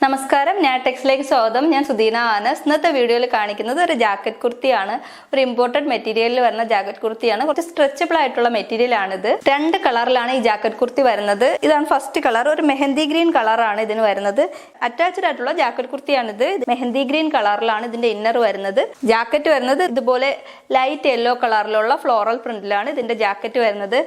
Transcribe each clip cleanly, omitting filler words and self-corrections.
നമസ്കാരം, നാടെക്സിലേക്ക് സ്വാഗതം. ഞാൻ സുദീന ആനസ്. ഇന്നത്തെ വീഡിയോയിൽ കാണിക്കുന്നത് ഒരു ജാക്കറ്റ് കുർത്തിയാണ്. ഒരു ഇമ്പോർട്ടഡ് മെറ്റീരിയലിൽ വരുന്ന ജാക്കറ്റ് കുർത്തിയാണ്. കുറച്ച് സ്ട്രെച്ചബിൾ ആയിട്ടുള്ള മെറ്റീരിയൽ ആണിത്. 2 കളറിലാണ് ഈ ജാക്കറ്റ് കുർത്തി വരുന്നത്. ഇതാണ് ഫസ്റ്റ് കളർ. ഒരു മെഹന്തി ഗ്രീൻ കളറാണ് ഇതിന് വരുന്നത്. അറ്റാച്ച്ഡ് ആയിട്ടുള്ള ജാക്കറ്റ് കുർത്തിയാണിത്. മെഹന്തി ഗ്രീൻ കളറിലാണ് ഇതിന്റെ ഇന്നർ വരുന്നത്. ജാക്കറ്റ് വരുന്നത് ഇതുപോലെ ലൈറ്റ് യെല്ലോ കളറിലുള്ള ഫ്ലോറൽ പ്രിന്റിലാണ് ഇതിന്റെ ജാക്കറ്റ് വരുന്നത്.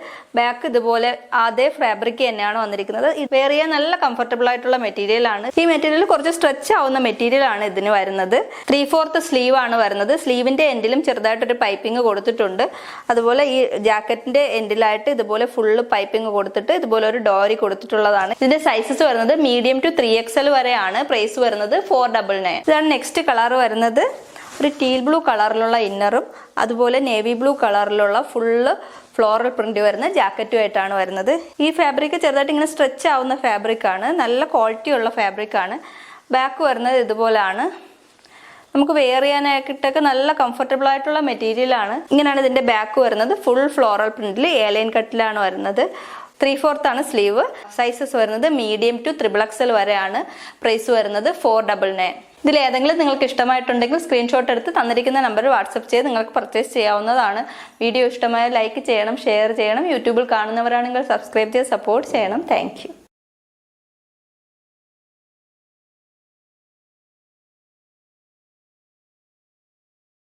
ബാക്ക് ഇതുപോലെ അതേ ഫാബ്രിക് തന്നെയാണ് വന്നിരിക്കുന്നത്. വെയർ ചെയ്യാൻ നല്ല കംഫർട്ടബിൾ ആയിട്ടുള്ള മെറ്റീരിയൽ ആണ്. ഈ മെറ്റീരിയൽ കുറച്ച് സ്ട്രെച്ച് ആവുന്ന മെറ്റീരിയൽ ആണ് ഇതിന് വരുന്നത്. 3/4 സ്ലീവ് ആണ് വരുന്നത്. സ്ലീവിന്റെ എൻഡിലും ചെറുതായിട്ടൊരു പൈപ്പിംഗ് കൊടുത്തിട്ടുണ്ട്. അതുപോലെ ഈ ജാക്കറ്റിന്റെ എൻഡിലായിട്ട് ഇതുപോലെ ഫുള്ള് പൈപ്പിംഗ് കൊടുത്തിട്ട് ഇതുപോലെ ഒരു ഡോറി കൊടുത്തിട്ടുള്ളതാണ്. ഇതിന്റെ സൈസസ് വരുന്നത് മീഡിയം ടു 3XL വരെയാണ്. പ്രൈസ് വരുന്നത് 499. ഇതാണ് നെക്സ്റ്റ് കളർ വരുന്നത്. ഒരു ടീൽ ബ്ലൂ കളറിലുള്ള ഇന്നറും അതുപോലെ നേവി ബ്ലൂ കളറിലുള്ള ഫുള്ള് ഫ്ലോറൽ പ്രിന്റ് വരുന്ന ജാക്കറ്റുമായിട്ടാണ് വരുന്നത്. ഈ ഫാബ്രിക് ചെറുതായിട്ട് ഇങ്ങനെ സ്ട്രെച്ച് ആവുന്ന ഫാബ്രിക് ആണ്. നല്ല ക്വാളിറ്റി ഉള്ള ഫാബ്രിക് ആണ്. ബാക്ക് വരുന്നത് ഇതുപോലാണ്. നമുക്ക് വെയർ ചെയ്യാനായിട്ടൊക്കെ നല്ല കംഫർട്ടബിൾ ആയിട്ടുള്ള മെറ്റീരിയൽ ആണ്. ഇങ്ങനെയാണ് ഇതിന്റെ ബാക്ക് വരുന്നത്. ഫുൾ ഫ്ലോറൽ പ്രിന്റിൽ എയർലൈൻ കട്ടിലാണ് വരുന്നത്. 3/4 ആണ് സ്ലീവ്. സൈസസ് വരുന്നത് മീഡിയം ടു XXL വരെയാണ്. പ്രൈസ് വരുന്നത് 499. ഇതിൽ ഏതെങ്കിലും നിങ്ങൾക്ക് ഇഷ്ടമായിട്ടുണ്ടെങ്കിൽ സ്ക്രീൻഷോട്ട് എടുത്ത് തന്നിരിക്കുന്ന നമ്പറിൽ വാട്സപ്പ് ചെയ്ത് നിങ്ങൾക്ക് പർച്ചേസ് ചെയ്യാവുന്നതാണ്. വീഡിയോ ഇഷ്ടമായ ലൈക്ക് ചെയ്യണം, ഷെയർ ചെയ്യണം. യൂട്യൂബിൽ കാണുന്നവരാണെങ്കിൽ സബ്സ്ക്രൈബ് ചെയ്ത് സപ്പോർട്ട് ചെയ്യണം. Thank you.